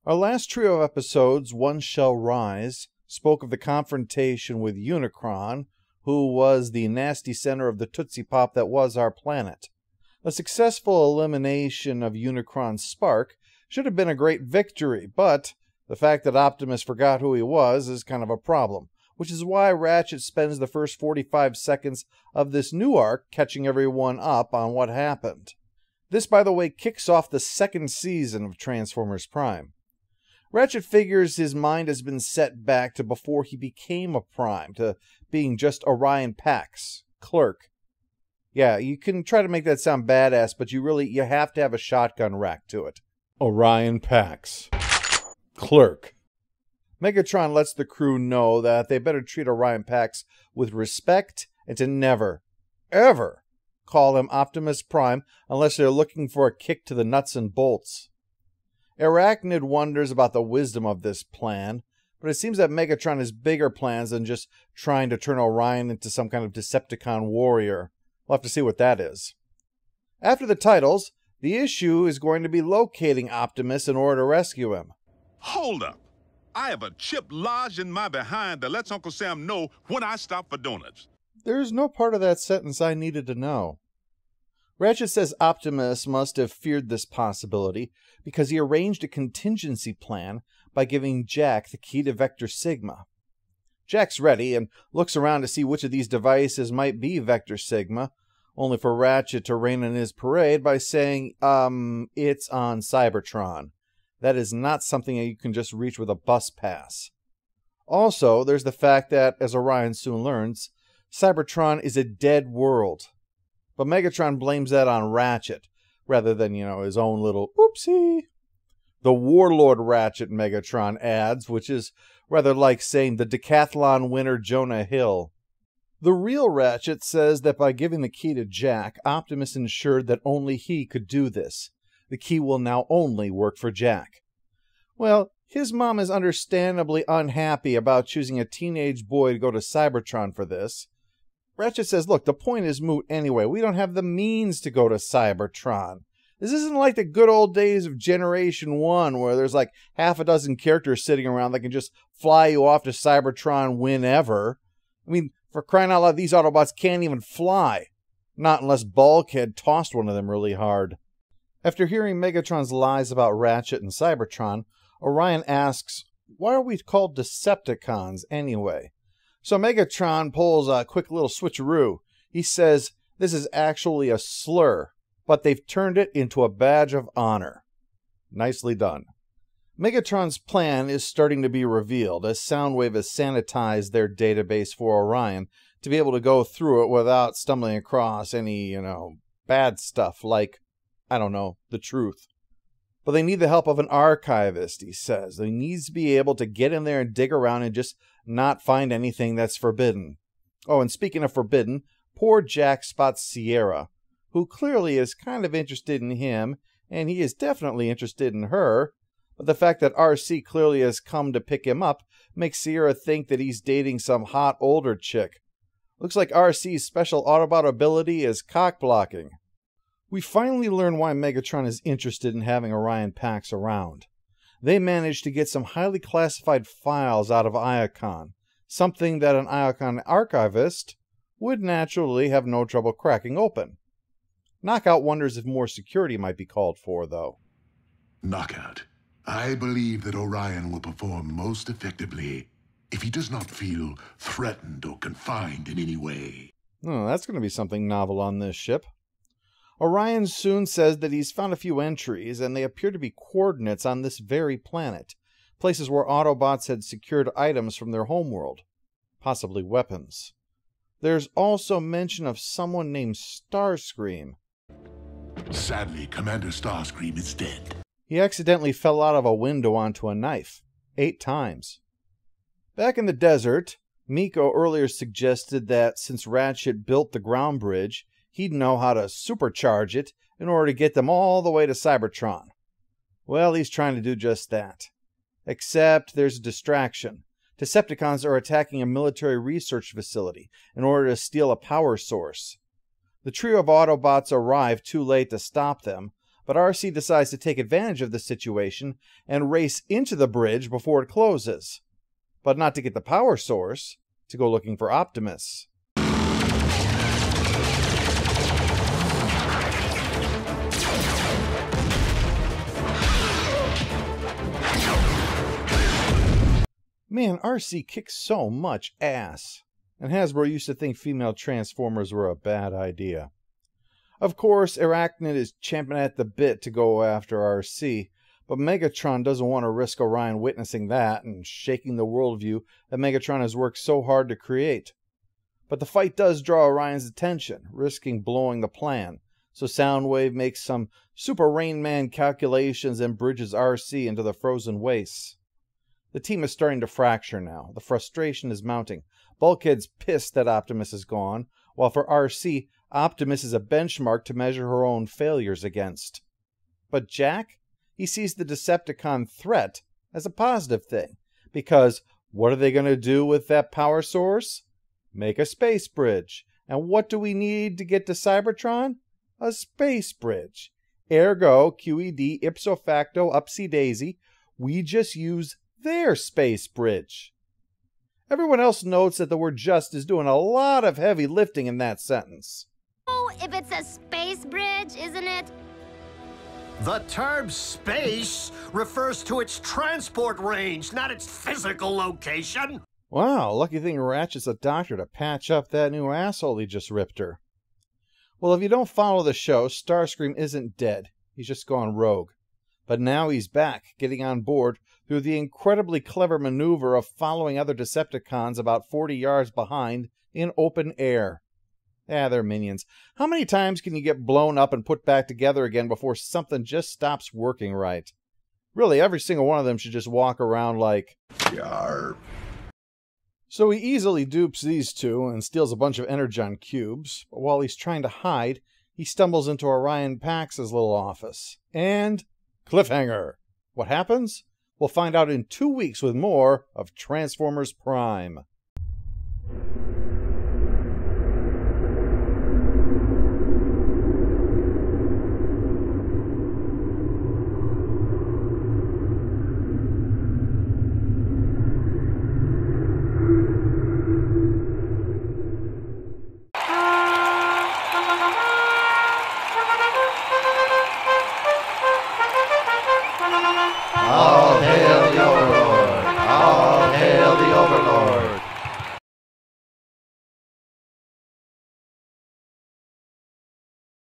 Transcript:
Our last trio of episodes, One Shall Rise, spoke of the confrontation with Unicron, who was the nasty center of the Tootsie Pop that was our planet. A successful elimination of Unicron's spark should have been a great victory, but the fact that Optimus forgot who he was is kind of a problem, which is why Ratchet spends the first 45 seconds of this new arc catching everyone up on what happened. This, by the way, kicks off the second season of Transformers Prime. Ratchet figures his mind has been set back to before he became a Prime, to being just Orion Pax, clerk. Yeah, you can try to make that sound badass, but you have to have a shotgun rack to it. Orion Pax, clerk. Megatron lets the crew know that they better treat Orion Pax with respect and to never, ever call him Optimus Prime unless they're looking for a kick to the nuts and bolts. Arachnid wonders about the wisdom of this plan, but it seems that Megatron has bigger plans than just trying to turn Orion into some kind of Decepticon warrior. We'll have to see what that is. After the titles, the issue is going to be locating Optimus in order to rescue him. Hold up. I have a chip lodged in my behind that lets Uncle Sam know when I stop for donuts. There's no part of that sentence I needed to know. Ratchet says Optimus must have feared this possibility because he arranged a contingency plan by giving Jack the key to Vector Sigma. Jack's ready and looks around to see which of these devices might be Vector Sigma, only for Ratchet to rain on his parade by saying, it's on Cybertron. That is not something that you can just reach with a bus pass. Also, there's the fact that, as Orion soon learns, Cybertron is a dead world. But Megatron blames that on Ratchet, rather than, his own little oopsie. The Warlord Ratchet, Megatron adds, which is rather like saying the decathlon winner Jonah Hill. The real Ratchet says that by giving the key to Jack, Optimus ensured that only he could do this. The key will now only work for Jack. Well, his mom is understandably unhappy about choosing a teenage boy to go to Cybertron for this. Ratchet says, look, the point is moot anyway. We don't have the means to go to Cybertron. This isn't like the good old days of Generation 1 where there's like half a dozen characters sitting around that can just fly you off to Cybertron whenever. I mean, for crying out loud, these Autobots can't even fly. Not unless Bulkhead tossed one of them really hard. After hearing Megatron's lies about Ratchet and Cybertron, Orion asks, why are we called Decepticons anyway? So Megatron pulls a quick little switcheroo. He says this is actually a slur, but they've turned it into a badge of honor. Nicely done. Megatron's plan is starting to be revealed as Soundwave has sanitized their database for Orion to be able to go through it without stumbling across any, bad stuff like, the truth. But they need the help of an archivist, he says. They needs to be able to get in there and dig around and just not find anything that's forbidden. Oh, and speaking of forbidden, poor Jack spots Sierra, who clearly is kind of interested in him, and he is definitely interested in her. But the fact that RC clearly has come to pick him up makes Sierra think that he's dating some hot older chick. Looks like RC's special Autobot ability is cock-blocking. We finally learn why Megatron is interested in having Orion Pax around. They managed to get some highly classified files out of Iacon, something that an Iacon archivist would naturally have no trouble cracking open. Knockout wonders if more security might be called for, though. Knockout, I believe that Orion will perform most effectively if he does not feel threatened or confined in any way. Oh, that's going to be something novel on this ship. Orion soon says that he's found a few entries, and they appear to be coordinates on this very planet, places where Autobots had secured items from their homeworld, possibly weapons. There's also mention of someone named Starscream. Sadly, Commander Starscream is dead. He accidentally fell out of a window onto a knife, 8 times. Back in the desert, Miko earlier suggested that since Ratchet built the ground bridge, he'd know how to supercharge it in order to get them all the way to Cybertron. Well, he's trying to do just that. Except there's a distraction. Decepticons are attacking a military research facility in order to steal a power source. The trio of Autobots arrive too late to stop them, But RC decides to take advantage of the situation and race into the bridge before it closes. But not to get the power source, to go looking for Optimus. Man, RC kicks so much ass. And Hasbro used to think female Transformers were a bad idea. Of course, Arachnid is champing at the bit to go after RC, but Megatron doesn't want to risk Orion witnessing that and shaking the worldview that Megatron has worked so hard to create. But the fight does draw Orion's attention, risking blowing the plan, so Soundwave makes some Super Rain Man calculations and bridges RC into the frozen wastes. The team is starting to fracture now. The frustration is mounting. Bulkhead's pissed that Optimus is gone, while for RC, Optimus is a benchmark to measure her own failures against. But Jack? He sees the Decepticon threat as a positive thing, because what are they going to do with that power source? Make a space bridge. And what do we need to get to Cybertron? A space bridge. Ergo, QED, ipso facto, upsy daisy, we just use their space bridge. Everyone else notes that the word just is doing a lot of heavy lifting in that sentence. Oh, if it's a space bridge, isn't it? The term space refers to its transport range, not its physical location. Wow, lucky thing Ratchet's a doctor to patch up that new asshole he just ripped her. Well, if you don't follow the show, Starscream isn't dead. He's just gone rogue. But now he's back, getting on board through the incredibly clever maneuver of following other Decepticons about 40 yards behind in open air. They're minions. How many times can you get blown up and put back together again before something just stops working right? Really, every single one of them should just walk around like... Yarp. So he easily dupes these two and steals a bunch of Energon cubes, but while he's trying to hide, he stumbles into Orion Pax's little office. And... cliffhanger! What happens? We'll find out in 2 weeks with more of Transformers Prime.